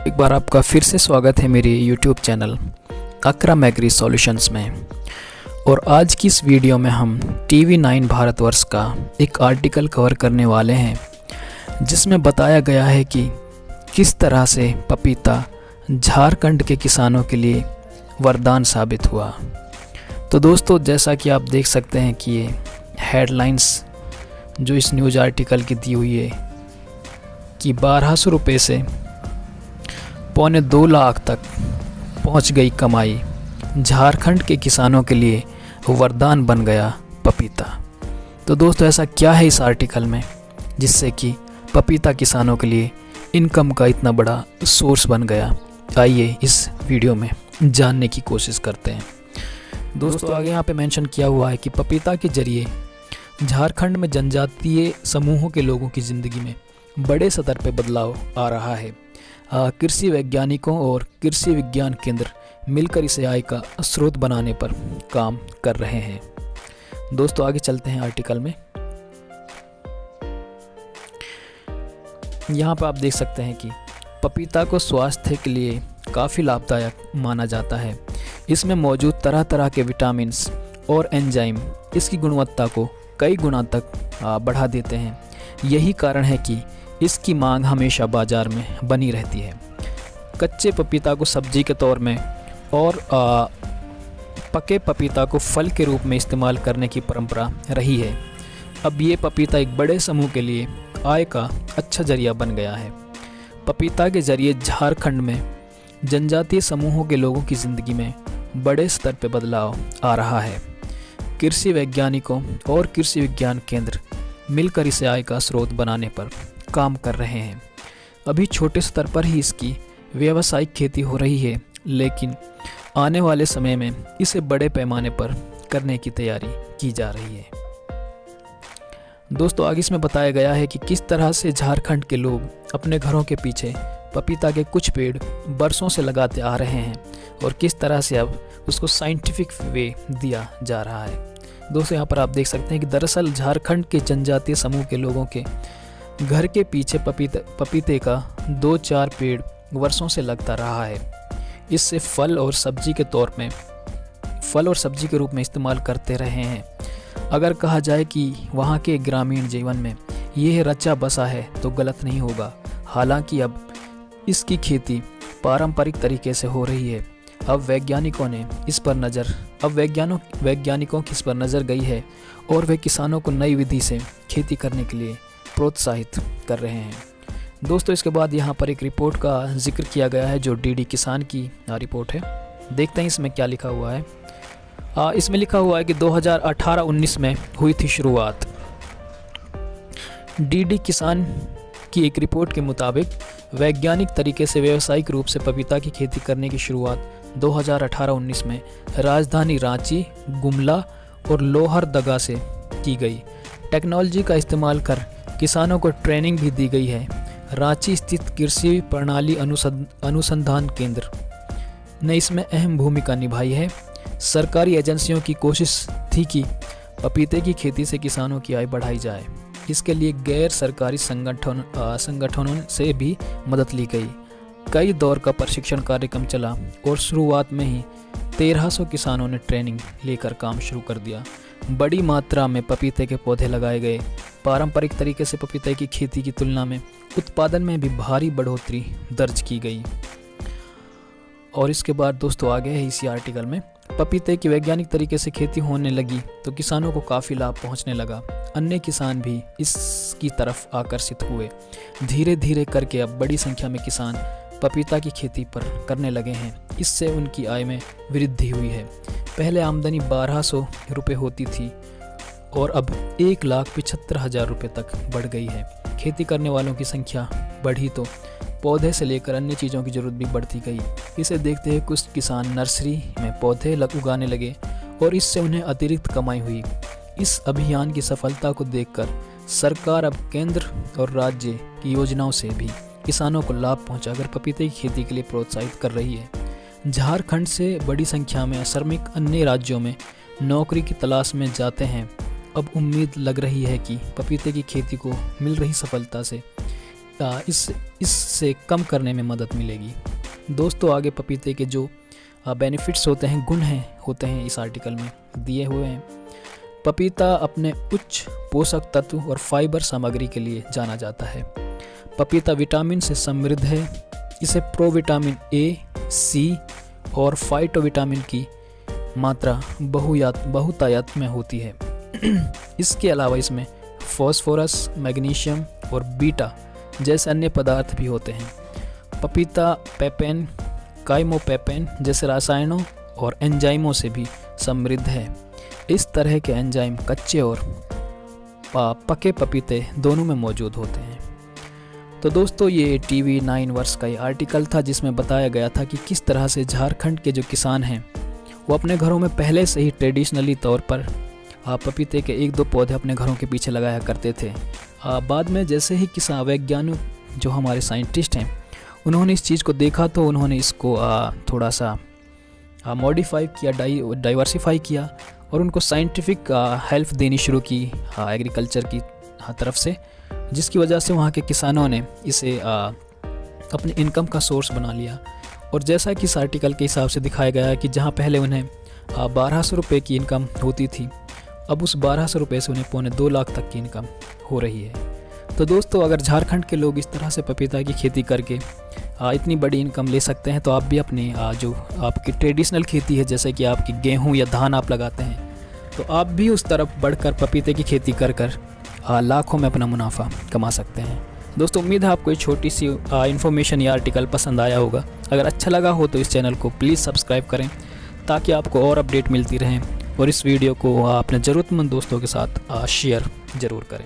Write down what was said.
एक बार आपका फिर से स्वागत है मेरे YouTube चैनल अकरम एग्री सॉल्यूशंस में। और आज की इस वीडियो में हम TV9 भारतवर्ष का एक आर्टिकल कवर करने वाले हैं जिसमें बताया गया है कि किस तरह से पपीता झारखंड के किसानों के लिए वरदान साबित हुआ। तो दोस्तों, जैसा कि आप देख सकते हैं कि ये हेडलाइंस जो इस न्यूज़ आर्टिकल की दी हुई है कि 1200 रुपये से पौने 2 लाख तक पहुंच गई कमाई, झारखंड के किसानों के लिए वरदान बन गया पपीता। तो दोस्तों, ऐसा क्या है इस आर्टिकल में जिससे कि पपीता किसानों के लिए इनकम का इतना बड़ा सोर्स बन गया? आइए इस वीडियो में जानने की कोशिश करते हैं। दोस्तों, आगे यहाँ पे मेंशन किया हुआ है कि पपीता के जरिए झारखंड में जनजातीय समूहों के लोगों की ज़िंदगी में बड़े स्तर पर बदलाव आ रहा है। कृषि वैज्ञानिकों और कृषि विज्ञान केंद्र मिलकर इसे आय का स्रोत बनाने पर काम कर रहे हैं। दोस्तों, आगे चलते हैं आर्टिकल में। यहाँ पर आप देख सकते हैं कि पपीता को स्वास्थ्य के लिए काफ़ी लाभदायक माना जाता है। इसमें मौजूद तरह तरह के विटामिन्स और एंजाइम इसकी गुणवत्ता को कई गुना तक बढ़ा देते हैं। यही कारण है कि इसकी मांग हमेशा बाजार में बनी रहती है। कच्चे पपीता को सब्जी के तौर में और पके पपीता को फल के रूप में इस्तेमाल करने की परंपरा रही है। अब ये पपीता एक बड़े समूह के लिए आय का अच्छा जरिया बन गया है। पपीता के जरिए झारखंड में जनजातीय समूहों के लोगों की ज़िंदगी में बड़े स्तर पर बदलाव आ रहा है। कृषि वैज्ञानिकों और कृषि विज्ञान केंद्र मिलकर इसे आय का स्रोत बनाने पर काम कर रहे हैं। अभी छोटे स्तर पर ही इसकी व्यावसायिक खेती हो रही है, लेकिन आने वाले समय में इसे बड़े पैमाने पर करने की तैयारी की जा रही है। दोस्तों, आगे इसमें बताया गया है कि किस तरह से झारखंड के लोग अपने घरों के पीछे पपीता के कुछ पेड़ बरसों से लगाते आ रहे हैं और किस तरह से अब उसको साइंटिफिक वे दिया जा रहा है। दोस्तों, यहाँ पर आप देख सकते हैं कि दरअसल झारखंड के जनजातीय समूह के लोगों के घर के पीछे पपीते का 2-4 पेड़ वर्षों से लगता रहा है। इससे फल और सब्जी के रूप में इस्तेमाल करते रहे हैं। अगर कहा जाए कि वहाँ के ग्रामीण जीवन में यह रचा बसा है तो गलत नहीं होगा। हालांकि अब इसकी खेती पारंपरिक तरीके से हो रही है। अब वैज्ञानिकों की इस पर नज़र गई है और वे किसानों को नई विधि से खेती करने के लिए प्रोत्साहित कर रहे हैं। दोस्तों, इसके बाद यहाँ पर एक रिपोर्ट का जिक्र किया गया है जो डीडी किसान की रिपोर्ट है। देखते हैं इसमें क्या लिखा हुआ है। इसमें लिखा हुआ है कि 2018-19 में हुई थी शुरुआत। डीडी किसान की एक रिपोर्ट के मुताबिक वैज्ञानिक तरीके से व्यावसायिक रूप से पपीता की खेती करने की शुरुआत 2018-19 में राजधानी रांची, गुमला और लोहरदगा से की गई। टेक्नोलॉजी का इस्तेमाल कर किसानों को ट्रेनिंग भी दी गई है। रांची स्थित कृषि प्रणाली अनुसंधान केंद्र ने इसमें अहम भूमिका निभाई है। सरकारी एजेंसियों की कोशिश थी कि पपीते की खेती से किसानों की आय बढ़ाई जाए। इसके लिए गैर सरकारी संगठनों से भी मदद ली गई। कई दौर का प्रशिक्षण कार्यक्रम चला और शुरुआत में ही 1300 किसानों ने ट्रेनिंग लेकर काम शुरू कर दिया। बड़ी मात्रा में पपीते के पौधे लगाए गए। पारंपरिक तरीके से पपीते की खेती की तुलना में उत्पादन में भी भारी बढ़ोतरी दर्ज की गई। और इसके बाद दोस्तों, आगे है इसी आर्टिकल में, पपीते की वैज्ञानिक तरीके से खेती होने लगी तो किसानों को काफ़ी लाभ पहुंचने लगा। अन्य किसान भी इसकी तरफ आकर्षित हुए। धीरे धीरे करके अब बड़ी संख्या में किसान पपीता की खेती पर करने लगे हैं। इससे उनकी आय में वृद्धि हुई है। पहले आमदनी 1200 रुपये होती थी और अब 1,75,000 रुपये तक बढ़ गई है। खेती करने वालों की संख्या बढ़ी तो पौधे से लेकर अन्य चीज़ों की ज़रूरत भी बढ़ती गई। इसे देखते हुए कुछ किसान नर्सरी में पौधे उगाने लगे और इससे उन्हें अतिरिक्त कमाई हुई। इस अभियान की सफलता को देखकर सरकार अब केंद्र और राज्य की योजनाओं से भी किसानों को लाभ पहुंचाकर पपीते की खेती के लिए प्रोत्साहित कर रही है। झारखंड से बड़ी संख्या में श्रमिक अन्य राज्यों में नौकरी की तलाश में जाते हैं। अब उम्मीद लग रही है कि पपीते की खेती को मिल रही सफलता से इससे कम करने में मदद मिलेगी। दोस्तों आगे पपीते के जो बेनिफिट्स होते हैं, गुण होते हैं इस आर्टिकल में दिए हुए हैं। पपीता अपने उच्च पोषक तत्व और फाइबर सामग्री के लिए जाना जाता है। पपीता विटामिन से समृद्ध है। इसे प्रोविटामिन ए, सी और फाइटोविटामिन की मात्रा बहुतायत में होती है। इसके अलावा इसमें फास्फोरस, मैग्नीशियम और बीटा जैसे अन्य पदार्थ भी होते हैं। पपीता पेपेन, काइमोपेपेन जैसे रसायनों और एंजाइमों से भी समृद्ध है। इस तरह के एंजाइम कच्चे और पके पपीते दोनों में मौजूद होते हैं। तो दोस्तों ये टीवी 9 वर्ष का ये आर्टिकल था जिसमें बताया गया था कि किस तरह से झारखंड के जो किसान हैं वो अपने घरों में पहले से ही ट्रेडिशनली तौर पर पपीते के 1-2 पौधे अपने घरों के पीछे लगाया करते थे। बाद में जैसे ही किसान वैज्ञानिक जो हमारे साइंटिस्ट हैं उन्होंने इस चीज़ को देखा तो उन्होंने इसको थोड़ा सा मॉडिफाई किया, डाइवर्सिफाई किया और उनको साइंटिफिक हेल्प देनी शुरू की एग्रीकल्चर की तरफ से, जिसकी वजह से वहाँ के किसानों ने इसे अपने इनकम का सोर्स बना लिया। और जैसा कि इस आर्टिकल के हिसाब से दिखाया गया है कि जहाँ पहले उन्हें 1200 रुपये की इनकम होती थी, अब उस 1200 रुपये से उन्हें 2.25 लाख तक की इनकम हो रही है। तो दोस्तों अगर झारखंड के लोग इस तरह से पपीता की खेती करके इतनी बड़ी इनकम ले सकते हैं तो आप भी अपनी जो आपकी ट्रेडिशनल खेती है, जैसे कि आपकी गेहूं या धान आप लगाते हैं, तो आप भी उस तरफ बढ़कर पपीते की खेती कर लाखों में अपना मुनाफा कमा सकते हैं। दोस्तों उम्मीद है आपको ये छोटी सी इन्फॉर्मेशन या आर्टिकल पसंद आया होगा। अगर अच्छा लगा हो तो इस चैनल को प्लीज़ सब्सक्राइब करें ताकि आपको और अपडेट मिलती रहें, और इस वीडियो को अपने ज़रूरतमंद दोस्तों के साथ शेयर ज़रूर करें।